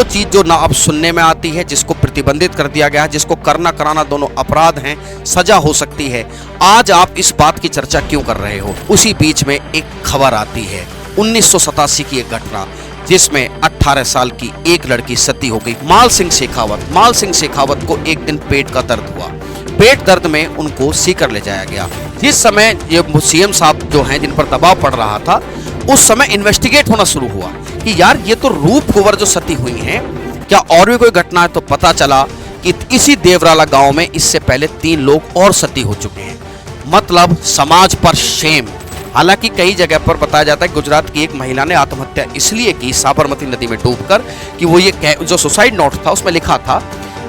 चीज जो ना अब सुनने में आती है, जिसको प्रतिबंधित कर दिया गया है, जिसको करना कराना दोनों अपराध हैं, सजा हो सकती है, आज आप इस बात की चर्चा क्यों कर रहे हो। उसी बीच में एक खबर आती है 1987 की एक घटना, जिसमें 18 साल की एक लड़की सती हो गई। माल सिंह शेखावत को एक दिन पेट का दर्द हुआ। पेट दर्द में उनको सीकर ले जाया गया। जिस समय ये सीएम साहब जो हैं, जिन पर दबाव पड़ रहा था, उस समय इन्वेस्टिगेट होना शुरू हुआ कि यार ये तो रूप कुंवर जो सती हुई हैं, क्या और भी कोई घटना है। तो पता चला कि इसी देवराला गांव में इससे पहले 3 लोग और सती हो चुके हैं। मतलब समाज पर शेम। हालांकि कई जगह पर बताया जाता है गुजरात की एक महिला ने आत्महत्या इसलिए की साबरमती नदी में डूबकर कि वो ये जो सुसाइड नोट था उसमें लिखा था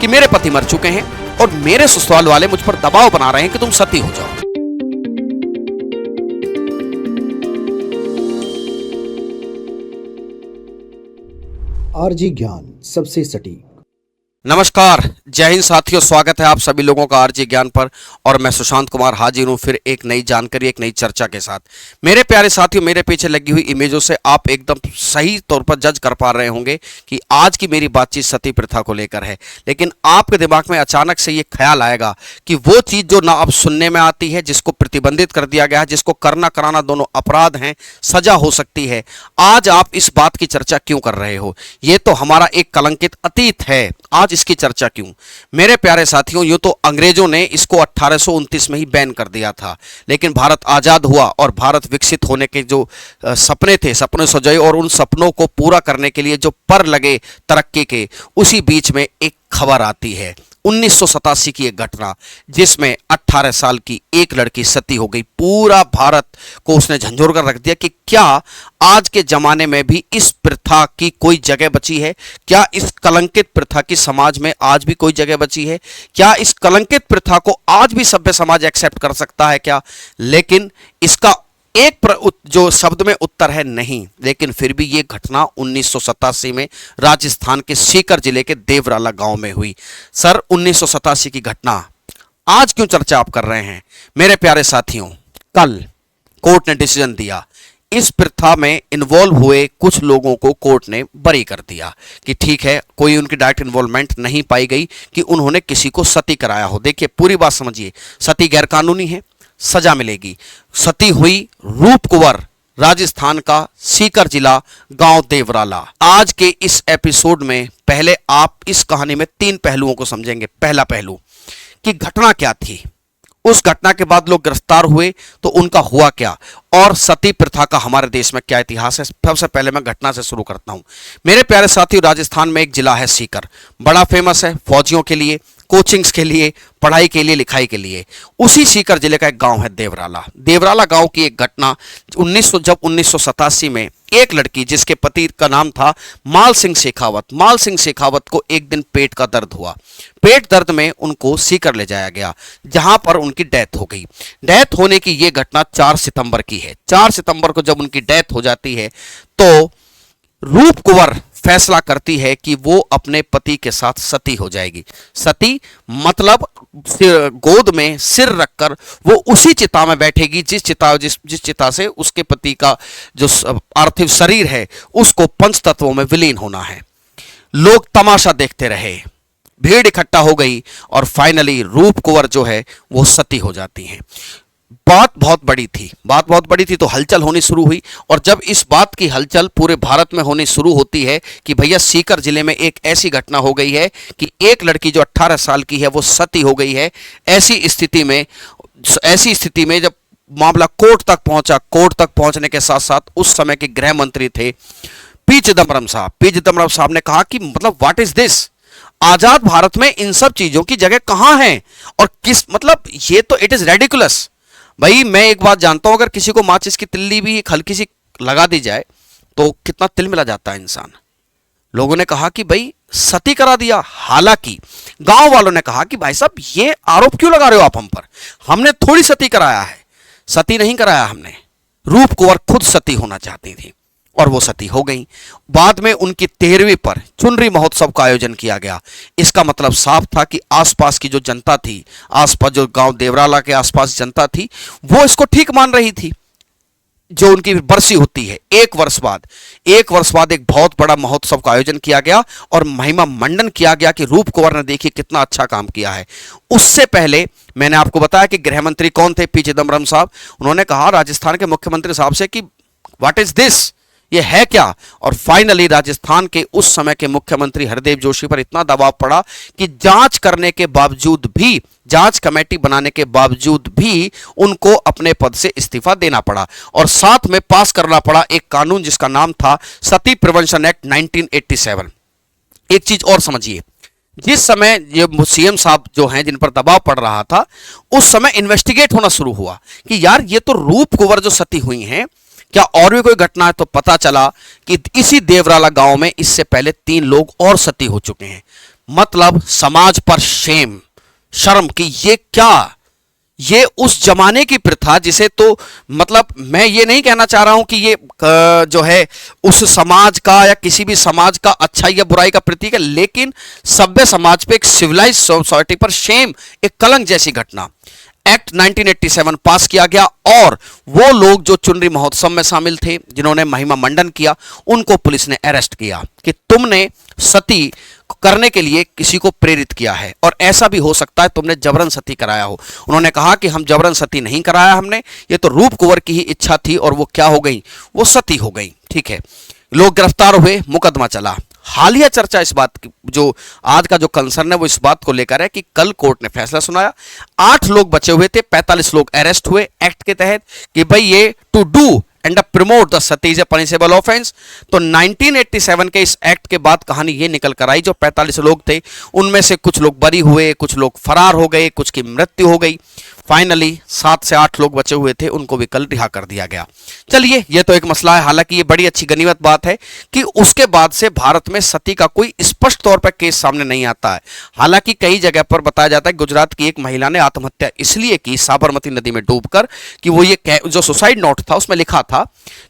कि मेरे पति मर चुके हैं और मेरे ससुराल वाले मुझ पर दबाव बना रहे हैं कि तुम सती हो जाओ। आरजे ज्ञान सबसे सटीक। नमस्कार, जय हिंद साथियों, स्वागत है आप सभी लोगों का आरजे ज्ञान पर। और मैं सुशांत कुमार हाजिर हूं फिर एक नई जानकारी, एक नई चर्चा के साथ। मेरे प्यारे साथियों, मेरे पीछे लगी हुई इमेजों से आप एकदम सही तौर पर जज कर पा रहे होंगे कि आज की मेरी बातचीत सती प्रथा को लेकर है। लेकिन आपके दिमाग में अचानक से ये ख्याल आएगा कि वो चीज जो ना अब सुनने में आती है, जिसको प्रतिबंधित कर दिया गया है, जिसको करना कराना दोनों अपराध हैं, सजा हो सकती है, आज आप इस बात की चर्चा क्यों कर रहे हो। ये तो हमारा एक कलंकित अतीत है, आज इसकी चर्चा क्यों। मेरे प्यारे साथियों, यूं तो अंग्रेजों ने इसको 1829 में ही बैन कर दिया था, लेकिन भारत आजाद हुआ और भारत विकसित होने के जो सपने थे, सपने सजाए, और उन सपनों को पूरा करने के लिए जो पर लगे तरक्की के, उसी बीच में एक खबर आती है 1987 की एक घटना, जिसमें 18 साल की एक लड़की सती हो गई। पूरा भारत को उसने झंझोर कर रख दिया कि क्या आज के जमाने में भी इस प्रथा की कोई जगह बची है। क्या इस कलंकित प्रथा की समाज में आज भी कोई जगह बची है। क्या इस कलंकित प्रथा को आज भी सभ्य समाज एक्सेप्ट कर सकता है क्या। लेकिन इसका एक जो शब्द में उत्तर है नहीं। लेकिन फिर भी ये घटना 1987 में राजस्थान के सीकर जिले के देवराला गांव में हुई। सर, 1987 की घटना आज क्यों चर्चा आप कर रहे हैं। मेरे प्यारे साथियों, कल कोर्ट ने डिसीजन दिया। इस प्रथा में इन्वॉल्व हुए कुछ लोगों को कोर्ट ने बरी कर दिया कि ठीक है, कोई उनकी डायरेक्ट इन्वॉल्वमेंट नहीं पाई गई कि उन्होंने किसी को सती कराया हो। देखिए, पूरी बात समझिए, सती गैरकानूनी है, सजा मिलेगी। सती हुई रूप कुंवर, राजस्थान का सीकर जिला, गांव देवराला। आज के इस एपिसोड में पहले आप इस कहानी में 3 पहलुओं को समझेंगे। पहला पहलू कि घटना क्या थी, उस घटना के बाद लोग गिरफ्तार हुए तो उनका हुआ क्या, और सती प्रथा का हमारे देश में क्या इतिहास है। सबसे पहले मैं घटना से शुरू करता हूं। मेरे प्यारे साथियों, राजस्थान में एक जिला है सीकर, बड़ा फेमस है फौजियों के लिए, कोचिंग्स के लिए, पढ़ाई के लिए, लिखाई के लिए। उसी सीकर जिले का एक गांव है देवराला। देवराला गांव की एक घटना जब 1987 में एक लड़की, जिसके पति का नाम था माल सिंह शेखावत को एक दिन पेट का दर्द हुआ। पेट दर्द में उनको सीकर ले जाया गया, जहां पर उनकी डेथ हो गई। डेथ होने की यह घटना 4 सितंबर की है। 4 सितंबर को जब उनकी डेथ हो जाती है तो रूप कुंवर फैसला करती है कि वो अपने पति के साथ सती हो जाएगी। सती मतलब गोद में सिर रखकर वो उसी चिता में बैठेगी जिस चिता से उसके पति का जो पार्थिव शरीर है उसको पंच तत्वों में विलीन होना है। लोग तमाशा देखते रहे, भीड़ इकट्ठा हो गई और फाइनली रूप कुंवर जो है वो सती हो जाती हैं। बात बहुत बड़ी थी तो हलचल होनी शुरू हुई। और जब इस बात की हलचल पूरे भारत में होनी शुरू होती है कि भैया सीकर जिले में एक ऐसी घटना हो गई है कि एक लड़की जो 18 साल की है वो सती हो गई है, ऐसी स्थिति में जब मामला कोर्ट तक पहुंचने के साथ साथ उस समय के गृह मंत्री थे पी चिदम्बरम साहब ने कहा कि मतलब व्हाट इज दिस, आजाद भारत में इन सब चीजों की जगह कहां है और किस, मतलब ये तो इट इज रेडिकुलस। भाई, मैं एक बात जानता हूं, अगर किसी को माचिस की तिल्ली भी एक हल्की सी लगा दी जाए तो कितना तिल मिला जाता है इंसान। लोगों ने कहा कि भाई सती करा दिया। हालांकि गांव वालों ने कहा कि भाई साहब, ये आरोप क्यों लगा रहे हो आप हम पर, हमने थोड़ी सती कराया है। सती नहीं कराया हमने। रूप कुंवर खुद सती होना चाहती थी और वो सती हो गई। बाद में उनकी 13वीं पर चुनरी महोत्सव का आयोजन किया गया। इसका मतलब साफ था कि आसपास की जो जनता थी, आसपास जो गांव देवराला के आसपास जनता थी, वो इसको ठीक मान रही थी। जो उनकी बरसी होती है, एक वर्ष बाद एक बहुत बड़ा महोत्सव का आयोजन किया गया और महिमा मंडन किया गया कि रूप कुंवर ने देखिए कितना अच्छा काम किया है। उससे पहले मैंने आपको बताया कि गृह मंत्री कौन थे, पी चिदम्बरम साहब। उन्होंने कहा राजस्थान के मुख्यमंत्री साहब से कि व्हाट इज दिस, ये है क्या। और फाइनली राजस्थान के उस समय के मुख्यमंत्री हरदेव जोशी पर इतना दबाव पड़ा कि जांच करने के बावजूद भी, जांच कमेटी बनाने के बावजूद भी उनको अपने पद से इस्तीफा देना पड़ा और साथ में पास करना पड़ा एक कानून जिसका नाम था सती प्रिवेंशन एक्ट 1987। एक चीज और समझिए, जिस समय ये सीएम साहब जो हैं जिन पर दबाव पड़ रहा था, उस समय इन्वेस्टिगेट होना शुरू हुआ कि यार ये तो रूप कुंवर जो सती हुई हैं, क्या और भी कोई घटना है। तो पता चला कि इसी देवराला गांव में इससे पहले 3 लोग और सती हो चुके हैं। मतलब समाज पर शेम, शर्म कि ये क्या, ये उस जमाने की प्रथा जिसे तो मतलब मैं ये नहीं कहना चाह रहा हूं कि ये जो है उस समाज का या किसी भी समाज का अच्छाई या बुराई का प्रतीक है, लेकिन सभ्य समाज पे एक सिविलाइज सोसाइटी पर शेम, एक कलंक जैसी घटना। एक्ट 1987 पास किया गया और वो लोग जो चुनरी महोत्सव में शामिल थे, जिन्होंने महिमा मंडन किया, उनको पुलिस ने अरेस्ट किया कि तुमने सती करने के लिए किसी को प्रेरित किया है और ऐसा भी हो सकता है तुमने जबरन सती कराया हो। उन्होंने कहा कि हम जबरन सती नहीं कराया हमने, ये तो रूप कुंवर की ही इच्छा थी और वो क्या हो गई, वो सती हो गई। ठीक है, लोग गिरफ्तार हुए, मुकदमा चला। हालिया चर्चा इस बात की, जो आज का जो कंसर्न है वो इस बात को लेकर है कि कल कोर्ट ने फैसला सुनाया, 8 लोग बचे हुए थे, 45 लोग अरेस्ट हुए एक्ट के तहत कि भाई ये to do and promote the sati is a punishable offence. तो 1987 के इस एक्ट के बाद कहानी ये निकल कर आई, जो 45 लोग थे उनमें से कुछ लोग बरी हुए, कुछ लोग फरार हो गए, कुछ की मृत्यु हो गई। फाइनली 7 से 8 लोग बचे हुए थे, उनको भी कल रिहा कर दिया गया। चलिए, ये तो एक मसला है। हालांकि ये बड़ी अच्छी गनीमत बात है कि उसके बाद से भारत में सती का कोई स्पष्ट तौर पर केस सामने नहीं आता है। हालांकि कई जगह पर बताया जाता है गुजरात की एक महिला ने आत्महत्या इसलिए की साबरमती नदी में डूबकर कि वो ये जो सुसाइड नोट था उसमें लिखा था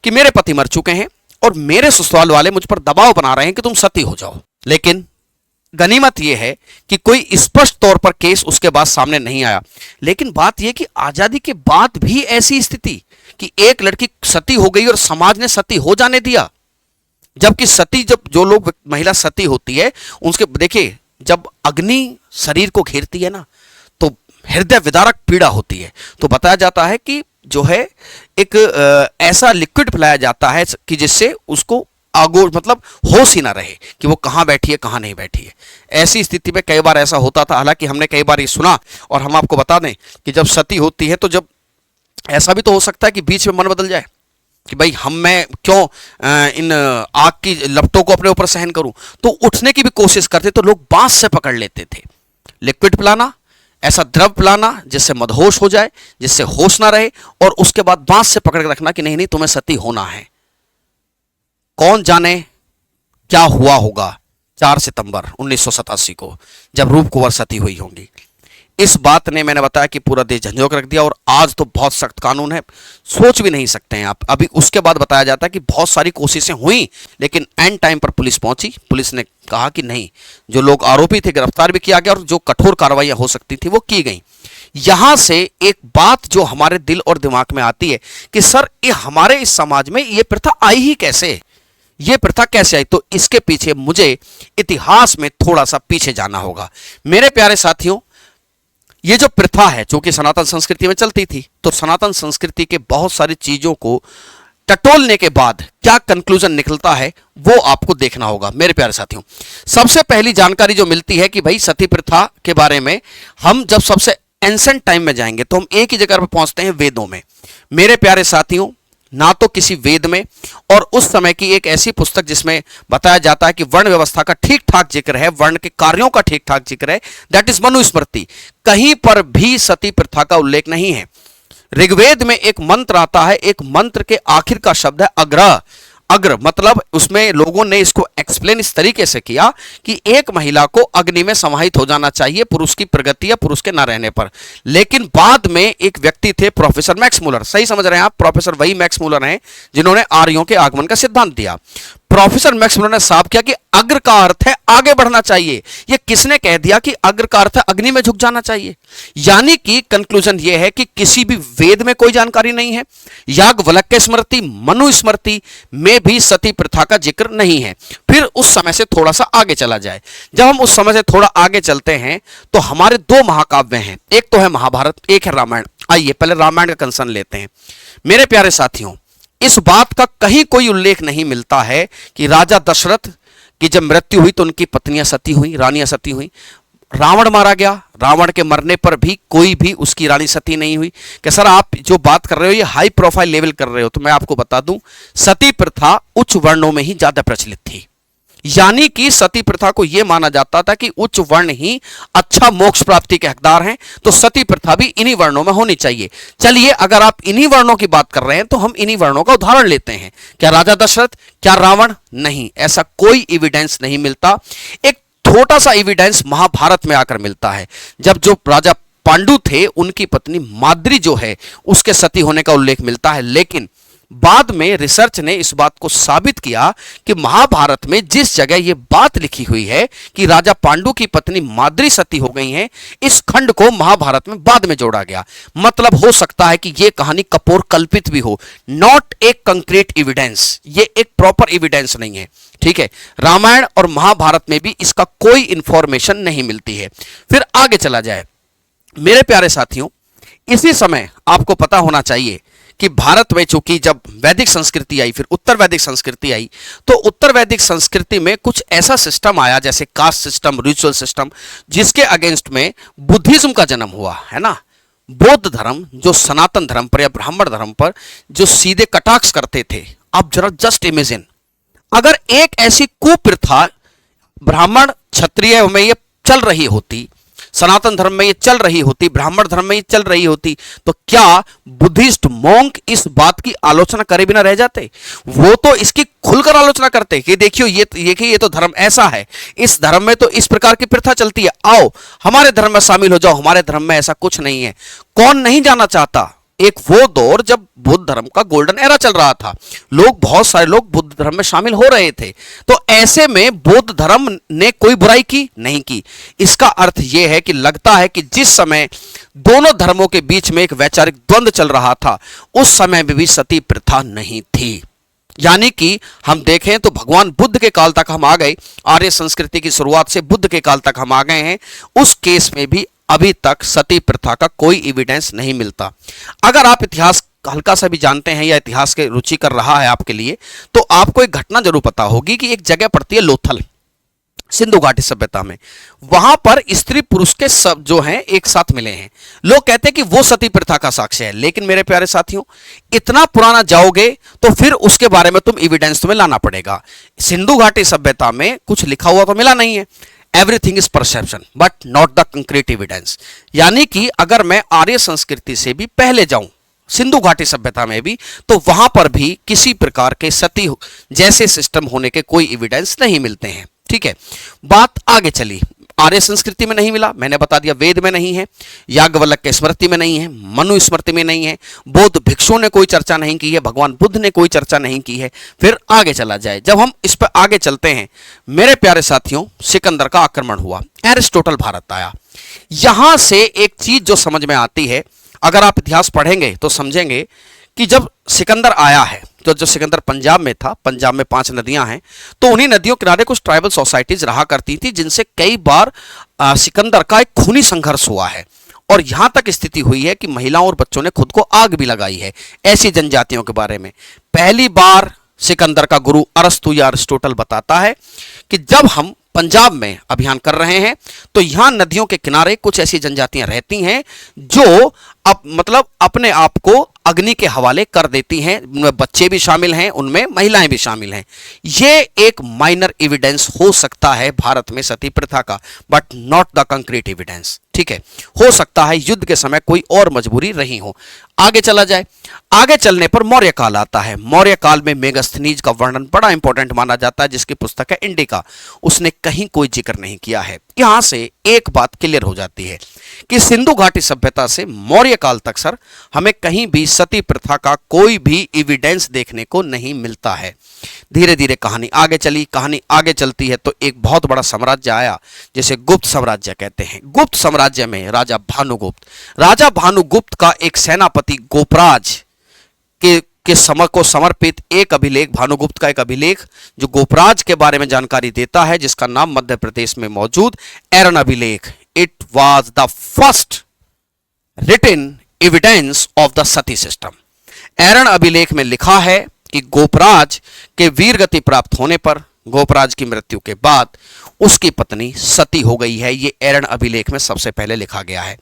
कि मेरे पति मर चुके हैं और मेरे ससुराल वाले मुझ पर दबाव बना रहे हैं कि तुम सती हो जाओ। लेकिन गनीमत यह है कि कोई स्पष्ट तौर पर केस उसके बाद सामने नहीं आया। लेकिन बात यह कि आजादी के बाद भी ऐसी स्थिति कि एक लड़की सती हो गई और समाज ने सती हो जाने दिया, जबकि सती, जब जो लोग महिला सती होती है उसके देखिए, जब अग्नि शरीर को घेरती है ना तो हृदय विदारक पीड़ा होती है। तो बताया जाता है कि जो है एक ऐसा लिक्विड पिलाया जाता है कि जिससे उसको आगोश मतलब होश ही ना रहे कि वो कहाँ बैठी है कहाँ नहीं बैठी है। ऐसी स्थिति में कई बार ऐसा होता था। हालांकि हमने कई बार ये सुना और हम आपको बता दें कि जब सती होती है तो जब ऐसा भी तो हो सकता है कि बीच में मन बदल जाए कि भाई मैं क्यों इन आग की लपटों को अपने ऊपर सहन करूं, तो उठने की भी कोशिश करते तो लोग बांस से पकड़ लेते थे। लिक्विड पिलाना, ऐसा द्रव पिलाना जिससे मदहोश हो जाए, जिससे होश ना रहे, और उसके बाद बांस से पकड़ के रखना कि नहीं नहीं तुम्हें सती होना है। कौन जाने क्या हुआ होगा 4 सितंबर 1987 को जब रूप कुंवर सती हुई होंगी। इस बात ने, मैंने बताया कि पूरा देश झंझोर रख दिया और आज तो बहुत सख्त कानून है, सोच भी नहीं सकते हैं आप। अभी उसके बाद बताया जाता है कि बहुत सारी कोशिशें हुई लेकिन एंड टाइम पर पुलिस पहुंची। पुलिस ने कहा कि नहीं, जो लोग आरोपी थे गिरफ्तार भी किया गया और जो कठोर कार्रवाइयां हो सकती थी वो की गई। यहां से एक बात जो हमारे दिल और दिमाग में आती है कि सर ये हमारे इस समाज में ये प्रथा आई ही कैसे, ये प्रथा कैसे आई? तो इसके पीछे मुझे इतिहास में थोड़ा सा पीछे जाना होगा। मेरे प्यारे साथियों, ये जो प्रथा है जो कि सनातन संस्कृति में चलती थी, तो सनातन संस्कृति के बहुत सारी चीजों को टटोलने के बाद क्या कंक्लूजन निकलता है वो आपको देखना होगा। मेरे प्यारे साथियों, सबसे पहली जानकारी जो मिलती है कि भाई सती प्रथा के बारे में हम जब सबसे एंसेंट टाइम में जाएंगे तो हम एक ही जगह पर पहुंचते हैं, वेदों में। मेरे प्यारे साथियों, ना तो किसी वेद में और उस समय की एक ऐसी पुस्तक जिसमें बताया जाता है कि वर्ण व्यवस्था का ठीक ठाक जिक्र है, वर्ण के कार्यों का ठीक ठाक जिक्र है, दैट इज मनुस्मृति। कहीं पर भी सती प्रथा का उल्लेख नहीं है। ऋग्वेद में एक मंत्र आता है, एक मंत्र के आखिर का शब्द है अग्र। अग्र मतलब उसमें लोगों ने इसको एक्सप्लेन इस तरीके से किया कि एक महिला को अग्नि में समाहित हो जाना चाहिए पुरुष की प्रगति या पुरुष के न रहने पर। लेकिन बाद में एक व्यक्ति थे प्रोफेसर मैक्स मूलर, सही समझ रहे हैं आप, प्रोफेसर वही मैक्स मूलर हैं जिन्होंने आर्यों के आगमन का सिद्धांत दिया। प्रोफेसर मैक्स मुलर ने साफ किया कि अग्र का अर्थ है आगे बढ़ना चाहिए। यह किसने कह दिया कि अग्र का अर्थ है अग्नि में झुक जाना चाहिए? यानी कि कंक्लूजन यह है कि किसी भी वेद में कोई जानकारी नहीं है, याज्ञवल्क्य स्मृति, मनु स्मृति में भी सती प्रथा का जिक्र नहीं है। फिर उस समय से थोड़ा सा आगे चला जाए। जब हम उस समय से थोड़ा आगे चलते हैं तो हमारे दो महाकाव्य हैं, एक तो है महाभारत, एक है रामायण। आइए पहले रामायण का कंसर्न लेते हैं। मेरे प्यारे साथियों, इस बात का कहीं कोई उल्लेख नहीं मिलता है कि राजा दशरथ की जब मृत्यु हुई तो उनकी पत्नियां सती हुई, रानियां सती हुई। रावण मारा गया, रावण के मरने पर भी कोई भी उसकी रानी सती नहीं हुई। कि सर आप जो बात कर रहे हो ये हाई प्रोफाइल लेवल कर रहे हो, तो मैं आपको बता दूं सती प्रथा उच्च वर्णों में ही ज्यादा प्रचलित थी। यानी कि सती प्रथा को यह माना जाता था कि उच्च वर्ण ही अच्छा मोक्ष प्राप्ति के हकदार हैं, तो सती प्रथा भी इन्हीं वर्णों में होनी चाहिए। चलिए अगर आप इन्हीं वर्णों की बात कर रहे हैं तो हम इन्हीं वर्णों का उदाहरण लेते हैं। क्या राजा दशरथ, क्या रावण? नहीं, ऐसा कोई एविडेंस नहीं मिलता। एक छोटा सा एविडेंस महाभारत में आकर मिलता है, जब जो राजा पांडु थे उनकी पत्नी माद्री जो है उसके सती होने का उल्लेख मिलता है। लेकिन बाद में रिसर्च ने इस बात को साबित किया कि महाभारत में जिस जगह यह बात लिखी हुई है कि राजा पांडु की पत्नी माद्री सती हो गई हैं, इस खंड को महाभारत में बाद में जोड़ा गया। मतलब हो सकता है कि यह कहानी कपोर कल्पित भी हो, नॉट ए कंक्रीट एविडेंस, ये एक प्रॉपर एविडेंस नहीं है। ठीक है, रामायण और महाभारत में भी इसका कोई इंफॉर्मेशन नहीं मिलती है। फिर आगे चला जाए मेरे प्यारे साथियों, इसी समय आपको पता होना चाहिए कि भारत में चूंकि जब वैदिक संस्कृति आई, फिर उत्तर वैदिक संस्कृति आई, तो उत्तर वैदिक संस्कृति में कुछ ऐसा सिस्टम आया जैसे कास्ट सिस्टम, रिचुअल सिस्टम, जिसके अगेंस्ट में बुद्धिज्म का जन्म हुआ है ना। बौद्ध धर्म जो सनातन धर्म पर या ब्राह्मण धर्म पर जो सीधे कटाक्ष करते थे, आप जरा जस्ट इमेजिन अगर एक ऐसी कुप्रथा ब्राह्मण क्षत्रिय में ये चल रही होती, सनातन धर्म में ये चल रही होती, ब्राह्मण धर्म में ये चल रही होती, तो क्या बुद्धिस्ट मोंक इस बात की आलोचना करे बिना रह जाते? वो तो इसकी खुलकर आलोचना करते कि देखियो ये तो धर्म ऐसा है, इस धर्म में तो इस प्रकार की प्रथा चलती है, आओ हमारे धर्म में शामिल हो जाओ, हमारे धर्म में ऐसा कुछ नहीं है। कौन नहीं जाना चाहता एक वो दौर जब बुद्ध धर्म का गोल्डन एरा चल रहा था, लोग बहुत सारे लोग बुद्ध धर्म में शामिल हो रहे थे। तो ऐसे में बौद्ध धर्म ने कोई बुराई की नहीं की। इसका अर्थ यह है कि लगता है कि जिस समय दोनों धर्मों के बीच में एक वैचारिक द्वंद्व चल रहा था, उस समय में भी सती प्रथा नहीं थी। यानी कि हम देखें तो भगवान बुद्ध के काल तक हम आ गए, आर्य संस्कृति की शुरुआत से बुद्ध के काल तक हम आ गए हैं, उस केस में भी अभी तक सती प्रथा का कोई एविडेंस नहीं मिलता। अगर आप इतिहास हल्का सा भी जानते हैं या इतिहास के रुचि कर रहा है आपके लिए, तो आपको एक घटना जरूर पता होगी कि एक जगह पड़ती है लोथल, सिंधु घाटी सभ्यता में। वहां पर स्त्री पुरुष के सब जो हैं एक साथ मिले हैं। लोग कहते हैं कि वो सती प्रथा का साक्ष्य है, लेकिन मेरे प्यारे साथियों इतना पुराना जाओगे तो फिर उसके बारे में तुम एविडेंस तुम्हें लाना पड़ेगा। सिंधु घाटी सभ्यता में कुछ लिखा हुआ तो मिला नहीं है। Everything is perception but not the concrete evidence. यानी कि अगर मैं आर्य संस्कृति से भी पहले जाऊं सिंधु घाटी सभ्यता में भी, तो वहां पर भी किसी प्रकार के सती जैसे सिस्टम होने के कोई एविडेंस नहीं मिलते हैं। ठीक है, बात आगे चली, आर्य संस्कृति में नहीं मिला, मैंने बता दिया वेद में नहीं है, याज्ञवल्क्य स्मृति में नहीं है, मनु स्मृति में नहीं है, बौद्ध भिक्षुओं ने कोई चर्चा नहीं की है, भगवान बुद्ध ने कोई चर्चा नहीं की है। फिर आगे चला जाए, जब हम इस पर आगे चलते हैं मेरे प्यारे साथियों, सिकंदर का आक्रमण हुआ, एरिस्टोटल भारत आया। यहां से एक चीज जो समझ में आती है, अगर आप इतिहास पढ़ेंगे तो समझेंगे कि जब सिकंदर आया है, तो जो सिकंदर पंजाब में था, पंजाब में 5 नदियां हैं, तो उन्हीं नदियों किनारे कुछ ट्राइबल सोसाइटीज रहा करती थी, जिनसे कई बार सिकंदर का एक खूनी संघर्ष हुआ है। और यहां तक स्थिति हुई है कि महिलाओं और बच्चों ने खुद को आग भी लगाई है ऐसी जनजातियों के बारे में। पहली बार सिकंदर का गुरु अरस्तु या अरिस्टोटल बताता है कि जब हम पंजाब में अभियान कर रहे हैं तो यहां नदियों के किनारे कुछ ऐसी जनजातियां रहती हैं जो मतलब अपने आप को अग्नि के हवाले कर देती हैं, उनमें बच्चे भी शामिल हैं, उनमें महिलाएं भी शामिल हैं। यह एक माइनर एविडेंस हो सकता है भारत में सती प्रथा का, but not the concrete evidence. ठीक है, हो सकता है युद्ध के समय कोई और मजबूरी रही हो। आगे चला जाए, आगे चलने पर मौर्य काल आता है। मौर्य काल में मेगास्थनीज का वर्णन बड़ा इंपॉर्टेंट माना जाता है, जिसकी पुस्तक है इंडिका। उसने कहीं कोई जिक्र नहीं किया है। यहां से एक बात क्लियर हो जाती है कि सिंधु घाटी सभ्यता से मौर्य काल तक सर हमें कहीं भी सती प्रथा का कोई भी एविडेंस देखने को नहीं मिलता है। धीरे धीरे कहानी आगे चली, कहानी आगे चलती है तो एक बहुत बड़ा साम्राज्य आया जिसे गुप्त साम्राज्य कहते हैं। गुप्त साम्राज्य में राजा भानुगुप्त का एक सेनापति गोपराज के समय को समर्पित एक अभिलेख, भानुगुप्त का एक अभिलेख जो गोपराज के बारे में जानकारी देता है, जिसका नाम मध्य प्रदेश में मौजूद एरन अभिलेख। It was the first written evidence of the sati system. Eran अभिलेख में लिखा है कि गोपराज के वीरगति प्राप्त होने पर, गोपराज की मृत्यु के बाद उसकी पत्नी सती हो गई है। ये एरन अभिलेख में सबसे पहले लिखा गया है।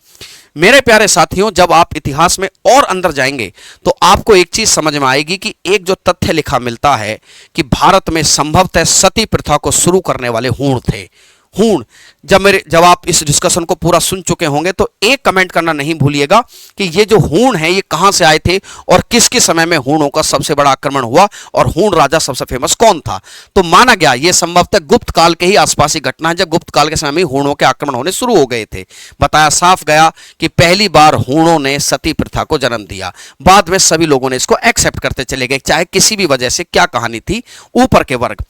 मेरे प्यारे साथियों, जब आप इतिहास में और अंदर जाएंगे तो आपको एक चीज समझ में आएगी कि एक जो तथ्य लिखा मिलता है कि भारत में संभवतः सती प्रथा को शुरू करने वाले हूण थे। हूण, जब आप इस डिस्कशन को पूरा सुन चुके होंगे तो एक कमेंट करना नहीं भूलिएगा कि ये जो हूण है ये कहां से आए थे और किसके समय में हूणों का सबसे बड़ा आक्रमण हुआ और हूण राजा सबसे फेमस कौन था। तो माना गया ये संभवतः गुप्त काल के ही आसपास ही घटना है, जब गुप्त काल के समय में हूणों के आक्रमण होने शुरू हो गए थे। बताया साफ गया कि पहली बार हूणों ने सती प्रथा को जन्म दिया। बाद में सभी लोगों ने इसको एक्सेप्ट करते चले गए, चाहे किसी भी वजह से क्या कहानी थी। ऊपर के वर्ग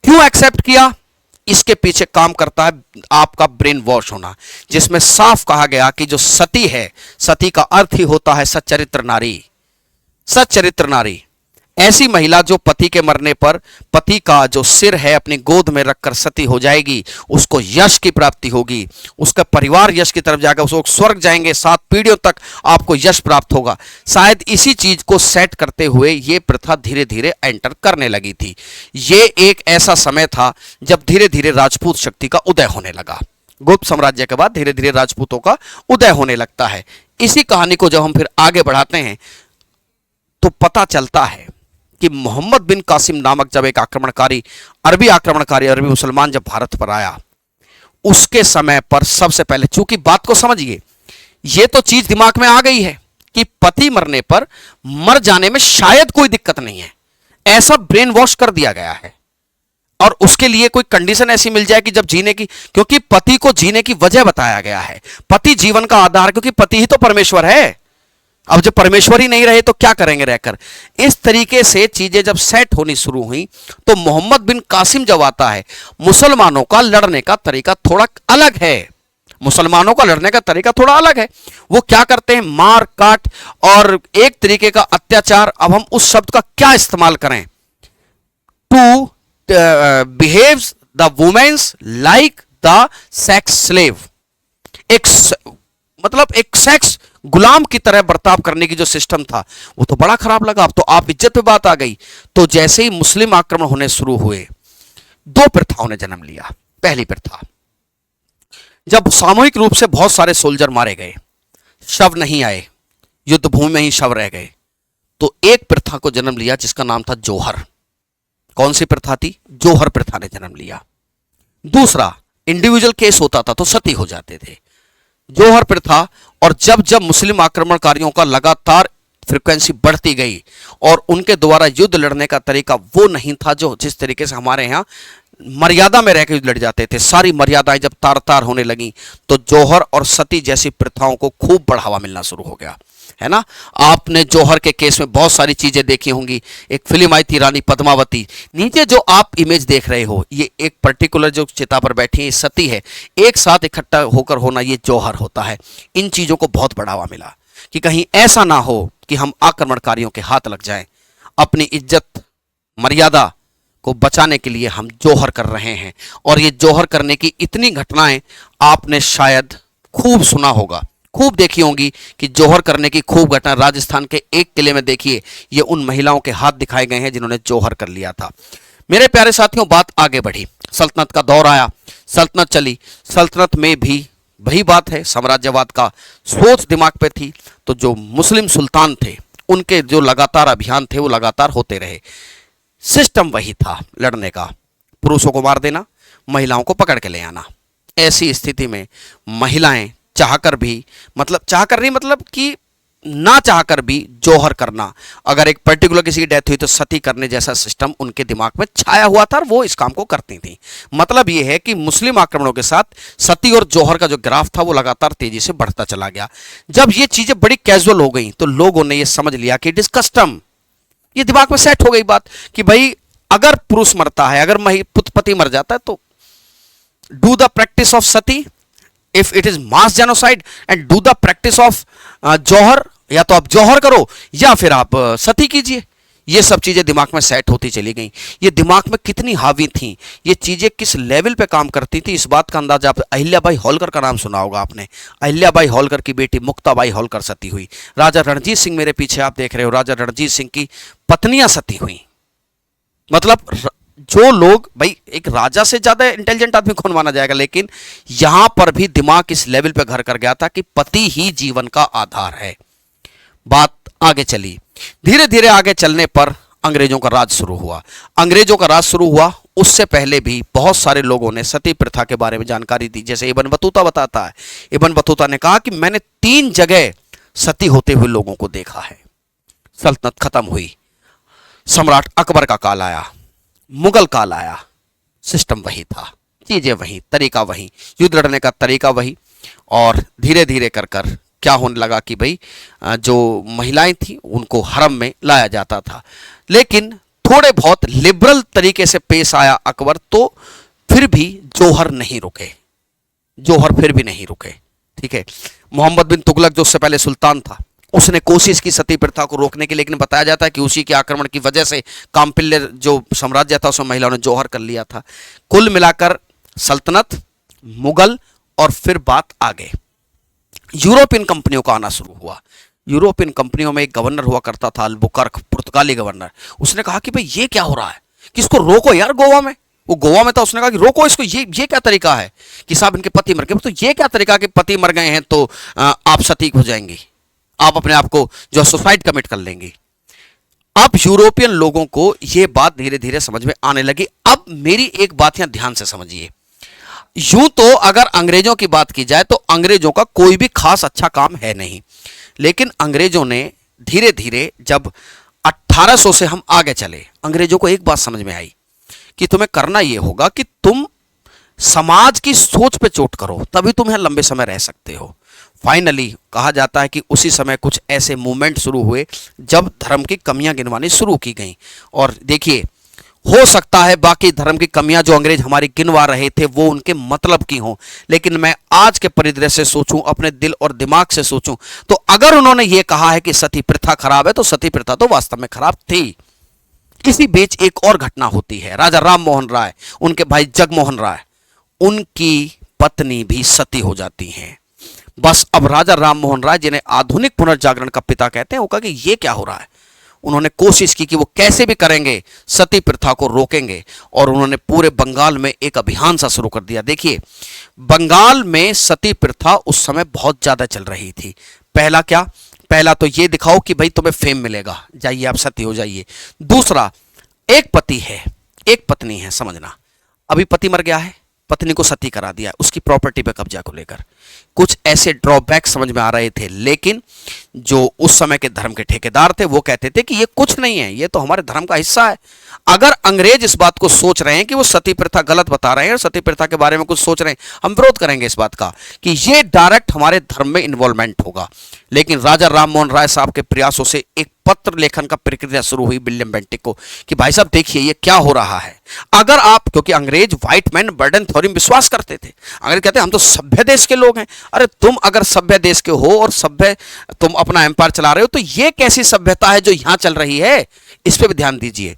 क्यों एक्सेप्ट किया, इसके पीछे काम करता है आपका ब्रेन वॉश होना, जिसमें साफ कहा गया कि जो सती है, सती का अर्थ ही होता है सच्चरित्र नारी। सच्चरित्र नारी ऐसी महिला जो पति के मरने पर पति का जो सिर है अपनी गोद में रखकर सती हो जाएगी, उसको यश की प्राप्ति होगी, उसका परिवार यश की तरफ जाएगा, उसको स्वर्ग जाएंगे, 7 पीढ़ियों तक आपको यश प्राप्त होगा। शायद इसी चीज को सेट करते हुए ये प्रथा धीरे धीरे एंटर करने लगी थी। ये एक ऐसा समय था जब धीरे धीरे राजपूत शक्ति का उदय होने लगा। गुप्त साम्राज्य के बाद धीरे धीरे राजपूतों का उदय होने लगता है। इसी कहानी को जब हम फिर आगे बढ़ाते हैं तो पता चलता है कि मोहम्मद बिन कासिम नामक जब एक अरबी मुसलमान जब भारत पर आया, उसके समय पर सबसे पहले, चूंकि बात को समझिए, ये तो चीज दिमाग में आ गई है कि पति मरने पर मर जाने में शायद कोई दिक्कत नहीं है, ऐसा ब्रेन वॉश कर दिया गया है। और उसके लिए कोई कंडीशन ऐसी मिल जाए कि जब जीने की, क्योंकि पति को जीने की वजह बताया गया है। पति जीवन का आधार, क्योंकि पति ही तो परमेश्वर है। अब जब परमेश्वर ही नहीं रहे तो क्या करेंगे रहकर। इस तरीके से चीजें जब सेट होनी शुरू हुई तो मोहम्मद बिन कासिम जब आता है, मुसलमानों का लड़ने का तरीका थोड़ा अलग है। मुसलमानों का लड़ने का तरीका थोड़ा अलग है। वो क्या करते हैं, मार काट और एक तरीके का अत्याचार। अब हम उस शब्द का क्या इस्तेमाल करें, to behaves the womens like the sex slave. मतलब एक सेक्स गुलाम की तरह बर्ताव करने की जो सिस्टम था वो तो बड़ा खराब लगा। अब तो आप इज्जत पे बात आ गई। तो जैसे ही मुस्लिम आक्रमण होने शुरू हुए, 2 प्रथाओं ने जन्म लिया। पहली प्रथा, जब सामूहिक रूप से बहुत सारे सोल्जर मारे गए, शव नहीं आए, युद्ध भूमि में ही शव रह गए, तो एक प्रथा को जन्म लिया जिसका नाम था जोहर। कौन सी प्रथा थी? जोहर प्रथा ने जन्म लिया। दूसरा, इंडिविजुअल केस होता था तो सती हो जाते थे। जोहर प्रथा, और जब जब मुस्लिम आक्रमणकारियों का लगातार फ्रीक्वेंसी बढ़ती गई और उनके द्वारा युद्ध लड़ने का तरीका वो नहीं था जो जिस तरीके से हमारे यहाँ मर्यादा में रहकर युद्ध लड़ जाते थे, सारी मर्यादाएं जब तार तार होने लगी तो जोहर और सती जैसी प्रथाओं को खूब बढ़ावा मिलना शुरू हो गया, है ना। आपने जोहर के केस में बहुत सारी चीजें देखी होंगी। एक फिल्म आई थी रानी पद्मावती। नीचे जो आप इमेज देख रहे हो, ये एक पर्टिकुलर जो चिता पर बैठी है सती है, एक साथ इकट्ठा होकर होना ये जोहर होता है। इन चीजों को बहुत बढ़ावा मिला कि कहीं ऐसा ना हो कि हम आक्रमणकारियों के हाथ लग जाएं। अपनी इज्जत मर्यादा को बचाने के लिए हम जोहर कर रहे हैं। और ये जोहर करने की इतनी घटनाएं आपने शायद खूब सुना होगा, खूब देखी होंगी कि जोहर करने की खूब घटना। राजस्थान के एक किले में देखिए, ये उन महिलाओं के हाथ दिखाए गए हैं जिन्होंने जोहर कर लिया था। मेरे प्यारे साथियों, बात आगे बढ़ी, सल्तनत का दौर आया, सल्तनत चली। सल्तनत में भी वही बात है, साम्राज्यवाद का सोच दिमाग पे थी। तो जो मुस्लिम सुल्तान थे उनके जो लगातार अभियान थे वो लगातार होते रहे। सिस्टम वही था लड़ने का, पुरुषों को मार देना, महिलाओं को पकड़ के ले आना। ऐसी स्थिति में महिलाएं चाहकर भी, मतलब चाहकर नहीं, मतलब कि ना चाहकर भी जौहर करना, अगर एक पर्टिकुलर किसी की डेथ हुई तो सती करने जैसा सिस्टम उनके दिमाग में छाया हुआ था और वो इस काम को करती थी। मतलब ये है कि मुस्लिम आक्रमणों के साथ सती और जौहर का जो ग्राफ था वो लगातार तेजी से बढ़ता चला गया। जब ये चीजें बड़ी कैजुअल हो गई तो लोगों ने ये समझ लिया कि इट इज कस्टम। ये दिमाग में सेट हो गई बात कि भाई अगर पुरुष मरता है, अगर पति मर जाता है तो do the practice of sati if it is mass genocide, and do the practice of jauhar, या तो आप जौहर करो या फिर आप सती कीजिए। ये सब चीजें दिमाग में सेट होती चली गई। ये दिमाग में कितनी हावी थी, ये चीजें किस लेवल पे काम करती थी, इस बात का अंदाजा आप अहिल्याबाई होलकर का नाम सुना होगा आपने। अहिल्याबाई होलकर की बेटी मुक्ताबाई होलकर सती हुई। राजा रणजीत सिंह मेरे पीछे आप देख रहे हो, राजा रणजीत सिंह की पत्नियां सती हुई। मतलब जो लोग, भाई एक राजा से ज्यादा इंटेलिजेंट आदमी कौन माना जाएगा, लेकिन यहां पर भी दिमाग इस लेवल पे घर कर गया था कि पति ही जीवन का आधार है। बात आगे चली, धीरे धीरे आगे चलने पर अंग्रेजों का राज शुरू हुआ। अंग्रेजों का राज शुरू हुआ उससे पहले भी बहुत सारे लोगों ने सती प्रथा के बारे में जानकारी दी। जैसे इब्न बतूता बताता है, इब्न बतूता ने कहा कि मैंने 3 जगह सती होते हुए लोगों को देखा है। सल्तनत खत्म हुई, सम्राट अकबर का काल आया, मुगल काल आया, सिस्टम वही था, चीजें वही, तरीका वही, युद्ध लड़ने का तरीका वही। और धीरे धीरे कर कर क्या होने लगा कि भाई जो महिलाएं थी उनको हरम में लाया जाता था। लेकिन थोड़े बहुत लिबरल तरीके से पेश आया अकबर, तो फिर भी जौहर नहीं रुके, जौहर फिर भी नहीं रुके। ठीक है, मोहम्मद बिन तुगलक जो उससे पहले सुल्तान था, उसने कोशिश की सती प्रथा को रोकने की, लेकिन बताया जाता है कि उसी के आक्रमण की वजह से काम्पिल्य जो साम्राज्य था उसमें महिलाओं ने जौहर कर लिया था। कुल मिलाकर सल्तनत, मुगल और फिर बात आगे यूरोपियन कंपनियों का आना शुरू हुआ। यूरोपियन कंपनियों में एक गवर्नर हुआ करता था, अल्बुकर्क, पुर्तगाली गवर्नर। उसने कहा कि भाई ये क्या हो रहा है, कि इसको रोको यार। गोवा में, वो गोवा में था, उसने कहा कि रोको इसको, ये क्या तरीका है कि साहब इनके पति मर गए, तो ये क्या तरीका कि पति मर गए हैं तो आप सती हो जाएंगी, आप अपने आप को जो सुसाइड कमिट कर लेंगी। अब यूरोपियन लोगों को यह बात धीरे धीरे समझ में आने लगी। अब मेरी एक बात यहां ध्यान से समझिए, यूं तो अगर अंग्रेजों की बात की जाए तो अंग्रेजों का कोई भी खास अच्छा काम है नहीं, लेकिन अंग्रेजों ने धीरे धीरे, जब 1800 से हम आगे चले, अंग्रेजों को एक बात समझ में आई कि तुम्हें करना यह होगा कि तुम समाज की सोच पे चोट करो, तभी तुम यहां लंबे समय रह सकते हो। फाइनली कहा जाता है कि उसी समय कुछ ऐसे मूवमेंट शुरू हुए जब धर्म की कमियां गिनवानी शुरू की गई। और देखिए, हो सकता है बाकी धर्म की कमियां जो अंग्रेज हमारी गिनवा रहे थे वो उनके मतलब की हों, लेकिन मैं आज के परिदृश्य से सोचूं, अपने दिल और दिमाग से सोचूं, तो अगर उन्होंने ये कहा है कि सती प्रथा खराब है, तो सती प्रथा तो वास्तव में खराब थी। इसी बीच एक और घटना होती है। राजा राम मोहन राय, उनके भाई जगमोहन राय, उनकी पत्नी भी सती हो जाती हैं। बस अब राजा राम मोहन राय, जिन्हें आधुनिक पुनर्जागरण का पिता कहते हैं, वो कहा कि ये क्या हो रहा है। उन्होंने कोशिश की कि वो कैसे भी करेंगे सती प्रथा को रोकेंगे, और उन्होंने पूरे बंगाल में एक अभियान सा शुरू कर दिया। देखिए, बंगाल में सती प्रथा उस समय बहुत ज्यादा चल रही थी। पहला क्या, पहला तो ये दिखाओ कि भाई तुम्हें फेम मिलेगा, जाइए आप सती हो जाइए। दूसरा, एक पति है, एक पत्नी है, समझना, अभी पति मर गया है, पत्नी को सती करा दिया, उसकी प्रॉपर्टी पे कब्जा को लेकर कुछ ऐसे ड्रॉबैक समझ में आ रहे थे। लेकिन जो उस समय के धर्म के ठेकेदार थे वो कहते थे कि ये कुछ नहीं है, ये तो हमारे धर्म का हिस्सा है। अगर अंग्रेज इस बात को सोच रहे हैं कि वो सती प्रथा गलत बता रहे हैं और सती प्रथा के बारे में कुछ सोच रहे हैं, हम विरोध करेंगे इस बात का कि ये डायरेक्ट हमारे धर्म में इन्वॉल्वमेंट होगा। लेकिन राजा राम मोहन राय साहब के प्रयासों से एक पत्र लेखन का प्रक्रिया शुरू हुई विलियम बेंटिक को कि भाई साहब देखिए ये क्या हो रहा है। अगर आप, क्योंकि अंग्रेज व्हाइट मैन बर्डन थ्योरी में विश्वास करते थे, अंग्रेज कहते हैं हम तो सभ्य देश के लोग हैं। अरे तुम अगर सभ्य देश के हो और सभ्य तुम अपना एम्पायर चला रहे हो, तो ये कैसी सभ्यता है जो यहां चल रही है, इस पे भी ध्यान दीजिए।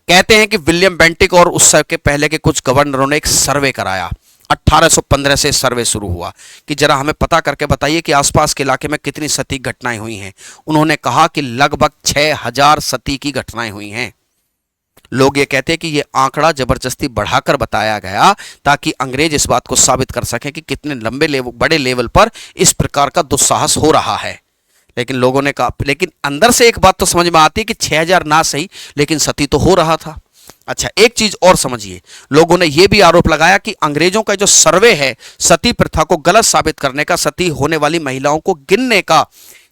कहते हैं कि विलियम बेंटिक और उस के पहले के कुछ गवर्नरों ने एक सर्वे कराया। 1815 से सर्वे शुरू हुआ कि जरा हमें पता करके बताइए कि आसपास के इलाके में कितनी सती घटनाएं हुई हैं। उन्होंने कहा कि लगभग 6000 सती की घटनाएं हुई हैं। लोग ये कहते हैं कि ये आंकड़ा जबरदस्ती बढ़ाकर बताया गया ताकि अंग्रेज इस बात को साबित कर सकें कि कितने बड़े लेवल पर इस प्रकार का दुस्साहस हो रहा है। लेकिन लोगों ने कहा, लेकिन अंदर से एक बात तो समझ में आती है कि 6000 ना सही, लेकिन सती तो हो रहा था। अच्छा, एक चीज और समझिए, लोगों ने यह भी आरोप लगाया कि अंग्रेजों का जो सर्वे है सती प्रथा को गलत साबित करने का, सती होने वाली महिलाओं को गिनने का,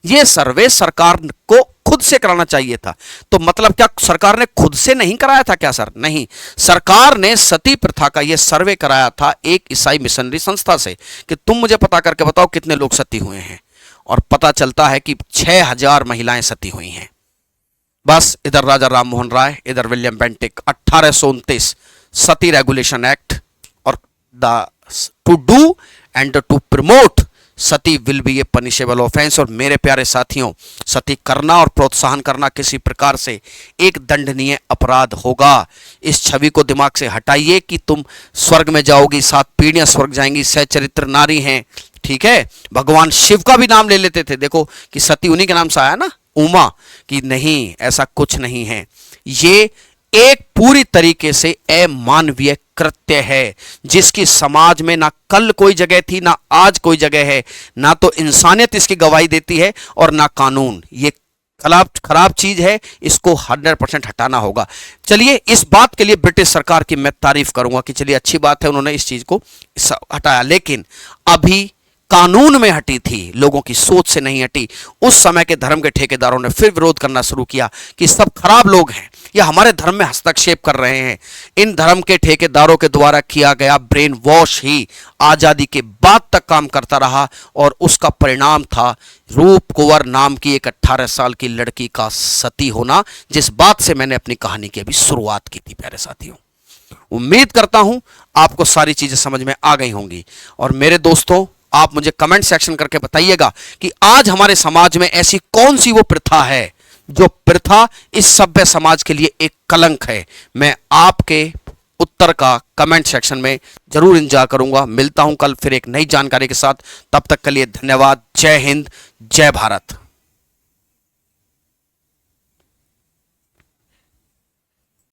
ये सर्वे सरकार को खुद से कराना चाहिए था। तो मतलब क्या सरकार ने खुद से नहीं कराया था क्या सर? नहीं, सरकार ने सती प्रथा का यह सर्वे कराया था एक ईसाई मिशनरी संस्था से कि तुम मुझे पता करके बताओ कितने लोग सती हुए हैं, और पता चलता है कि 6000 महिलाएं सती हुई हैं। बस इधर राजा राम मोहन राय, इधर William Bentinck, 1829 sati regulation act, और the to do and to promote sati will be a punishable offence. और मेरे प्यारे साथियों, सती करना और प्रोत्साहन करना किसी प्रकार से एक दंडनीय अपराध होगा। इस छवि को दिमाग से हटाइए कि तुम स्वर्ग में जाओगी, 7 पीढ़ियां स्वर्ग जाएंगी, सहचरित्र नारी हैं, ठीक है। भगवान शिव का भी नाम ले लेते थे, देखो कि सती उन्हीं के नाम से आया ना, उमा, कि नहीं ऐसा कुछ नहीं है। ये एक पूरी तरीके से अमानवीय कृत्य है जिसकी समाज में ना कल कोई जगह थी, ना आज कोई जगह है, ना तो इंसानियत इसकी गवाही देती है और ना कानून। ये खराब चीज है, इसको 100% हटाना होगा। चलिए, इस बात के लिए ब्रिटिश सरकार की मैं तारीफ करूंगा कि चलिए अच्छी बात है उन्होंने इस चीज को हटाया, लेकिन अभी कानून में हटी थी, लोगों की सोच से नहीं हटी। उस समय के धर्म के ठेकेदारों ने फिर विरोध करना शुरू किया कि सब खराब लोग हैं, ये हमारे धर्म में हस्तक्षेप कर रहे हैं। इन धर्म के ठेकेदारों के द्वारा किया गया ब्रेन वॉश ही आजादी के बाद तक काम करता रहा, और उसका परिणाम था रूप कुंवर नाम की एक 18 साल की लड़की का सती होना, जिस बात से मैंने अपनी कहानी की अभी शुरुआत की थी। प्यारे साथियों, उम्मीद करता हूं आपको सारी चीजें समझ में आ गई होंगी। और मेरे दोस्तों, आप मुझे कमेंट सेक्शन करके बताइएगा कि आज हमारे समाज में ऐसी कौन सी वो प्रथा है जो प्रथा इस सभ्य समाज के लिए एक कलंक है। मैं आपके उत्तर का कमेंट सेक्शन में जरूर इंतजार करूंगा। मिलता हूं कल फिर एक नई जानकारी के साथ, तब तक के लिए धन्यवाद। जय हिंद, जय भारत।